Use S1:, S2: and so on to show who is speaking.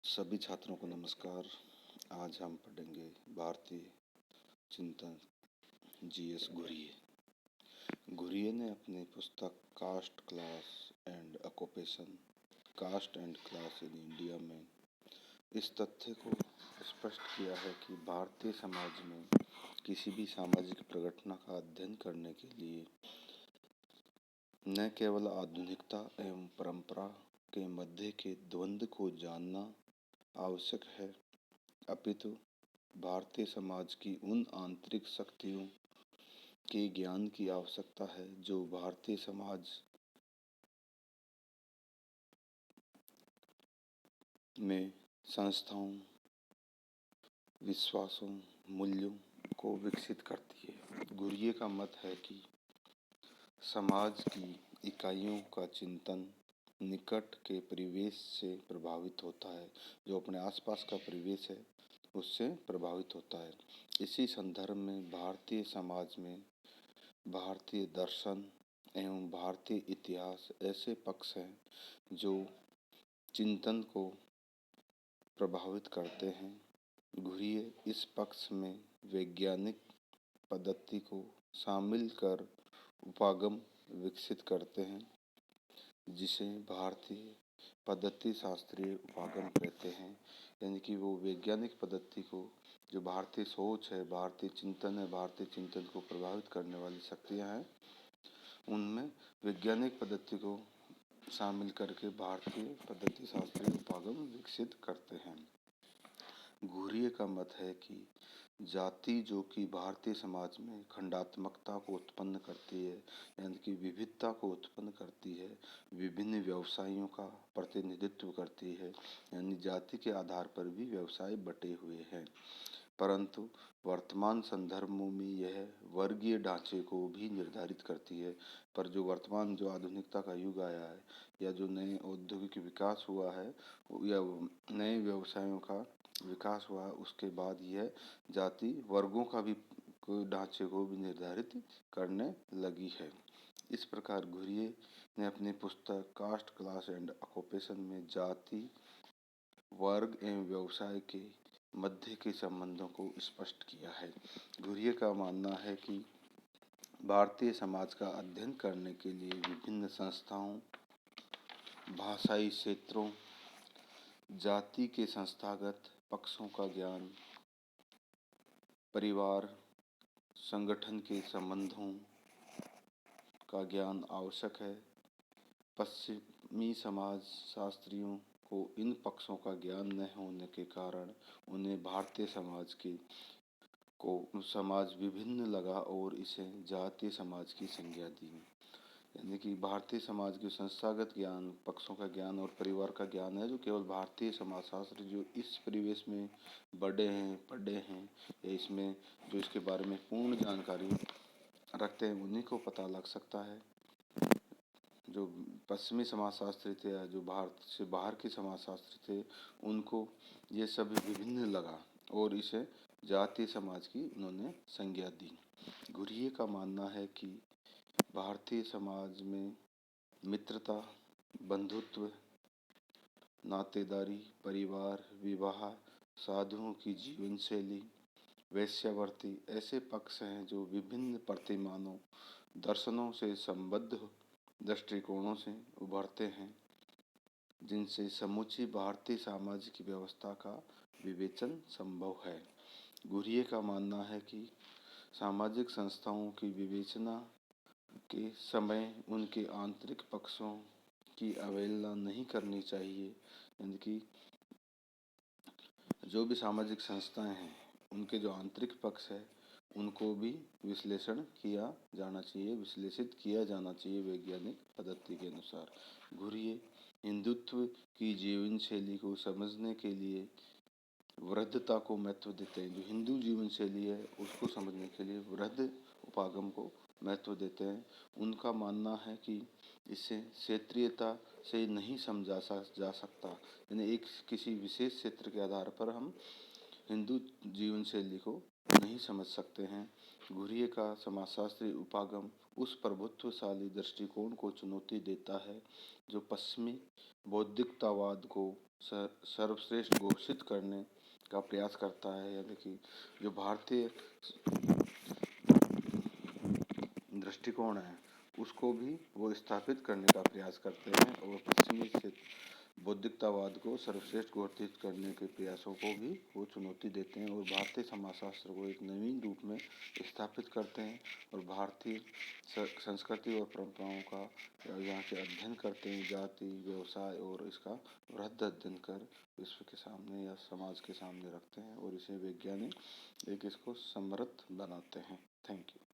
S1: सभी छात्रों को नमस्कार। आज हम पढ़ेंगे भारतीय चिंतन जीएस घुरिये। घुरिये ने अपनी पुस्तक caste and class in India में इस तथ्य को स्पष्ट किया है कि भारतीय समाज में किसी भी सामाजिक प्रगटना का अध्ययन करने के लिए न केवल आधुनिकता एवं परंपरा के मध्य के द्वंद्व को जानना आवश्यक है, अपितु भारतीय समाज की उन आंतरिक शक्तियों के ज्ञान की आवश्यकता है जो भारतीय समाज में संस्थाओं, विश्वासों, मूल्यों को विकसित करती है। घुरिये का मत है कि समाज की इकाइयों का चिंतन निकट के परिवेश से प्रभावित होता है, जो अपने आसपास का परिवेश है उससे प्रभावित होता है। इसी संदर्भ में भारतीय समाज में भारतीय दर्शन एवं भारतीय इतिहास ऐसे पक्ष हैं जो चिंतन को प्रभावित करते हैं। घुरिये इस पक्ष में वैज्ञानिक पद्धति को शामिल कर उपागम विकसित करते हैं, जिसे भारतीय पद्धति शास्त्रीय उपागम कहते हैं। यानी कि वो वैज्ञानिक पद्धति को, जो भारतीय सोच है, भारतीय चिंतन है, भारतीय चिंतन को प्रभावित करने वाली शक्तियाँ हैं, उनमें वैज्ञानिक पद्धति को शामिल करके भारतीय पद्धति शास्त्रीय उपागम विकसित करते हैं। घुरिये का मत है कि जाति जो कि भारतीय समाज में खंडात्मकता को उत्पन्न करती है, यानी कि विविधता को उत्पन्न करती है, विभिन्न व्यवसायों का प्रतिनिधित्व करती है, यानी जाति के आधार पर भी व्यवसाय बटे हुए हैं, परंतु वर्तमान संदर्भों में यह वर्गीय ढांचे को भी निर्धारित करती है। पर जो वर्तमान जो आधुनिकता का युग आया है, या जो नए औद्योगिक विकास हुआ है, या नए व्यवसायों का विकास हुआ, उसके बाद यह जाति वर्गों का भी ढांचे को भी निर्धारित करने लगी है। इस प्रकार घुरिये ने अपनी पुस्तक कास्ट, क्लास एंड ऑक्यूपेशन में जाति, वर्ग एवं व्यवसाय के मध्य के संबंधों को स्पष्ट किया है। घुरिये का मानना है कि भारतीय समाज का अध्ययन करने के लिए विभिन्न संस्थाओं, भाषाई क्षेत्रों, जाति के संस्थागत पक्षों का ज्ञान, परिवार संगठन के संबंधों का ज्ञान आवश्यक है। पश्चिमी समाज शास्त्रियों को इन पक्षों का ज्ञान न होने के कारण उन्हें भारतीय समाज विभिन्न लगा और इसे जातीय समाज की संज्ञा दी। यानी कि भारतीय समाज के संस्थागत ज्ञान, पक्षों का ज्ञान और परिवार का ज्ञान है जो केवल भारतीय समाजशास्त्र जो इस परिवेश में बढ़े हैं, पढ़े हैं, या इसमें जो इसके बारे में पूर्ण जानकारी रखते हैं, उन्हीं को पता लग सकता है। जो पश्चिमी समाजशास्त्री थे या जो भारत से बाहर के समाजशास्त्री थे, उनको ये सब विभिन्न लगा और इसे जातीय समाज की उन्होंने संज्ञा दी। घुरिये का मानना है कि भारतीय समाज में मित्रता, बंधुत्व, नातेदारी, परिवार, विवाह, साधुओं की जीवन शैली, वेश्यावृत्ति ऐसे पक्ष हैं जो विभिन्न प्रतिमानों, दर्शनों से संबद्ध दृष्टिकोणों से उभरते हैं, जिनसे समूची भारतीय सामाजिक व्यवस्था का विवेचन संभव है। घुरिये का मानना है कि सामाजिक संस्थाओं की विवेचना के समय उनके आंतरिक पक्षों की अवहेलना नहीं करनी चाहिए। यानी कि जो भी सामाजिक संस्थाएं हैं, उनके जो आंतरिक पक्ष है, उनको भी विश्लेषित किया जाना चाहिए वैज्ञानिक पद्धति के अनुसार। घुरिये हिंदुत्व की जीवन शैली को समझने के लिए वृद्धता को महत्व देते हैं। जो हिंदू जीवन शैली है उसको समझने के लिए वृद्ध उपागम को महत्व देते हैं। उनका मानना है कि इसे क्षेत्रीयता से नहीं समझा जा सकता, यानी एक किसी विशेष क्षेत्र के आधार पर हम हिंदू जीवन शैली को नहीं समझ सकते हैं। घुरिये का समाजशास्त्री उपागम उस प्रभुत्वशाली दृष्टिकोण को चुनौती देता है जो पश्चिमी बौद्धिकतावाद को सर्वश्रेष्ठ घोषित करने का प्रयास करता है, यानी कि जो भारतीय दृष्टिकोण है उसको भी वो स्थापित करने का प्रयास करते हैं और पश्चिमी से बौद्धिकतावाद को सर्वश्रेष्ठ घोषित करने के प्रयासों को भी वो चुनौती देते हैं और भारतीय समाजशास्त्र को एक नवीन रूप में स्थापित करते हैं और भारतीय संस्कृति और परंपराओं का यहाँ के अध्ययन करते हैं, जाति व्यवसाय और इसका वृहद अध्ययन कर विश्व के सामने या समाज के सामने रखते हैं और इसे वैज्ञानिक एक इसको समृद्ध बनाते हैं। Thank you.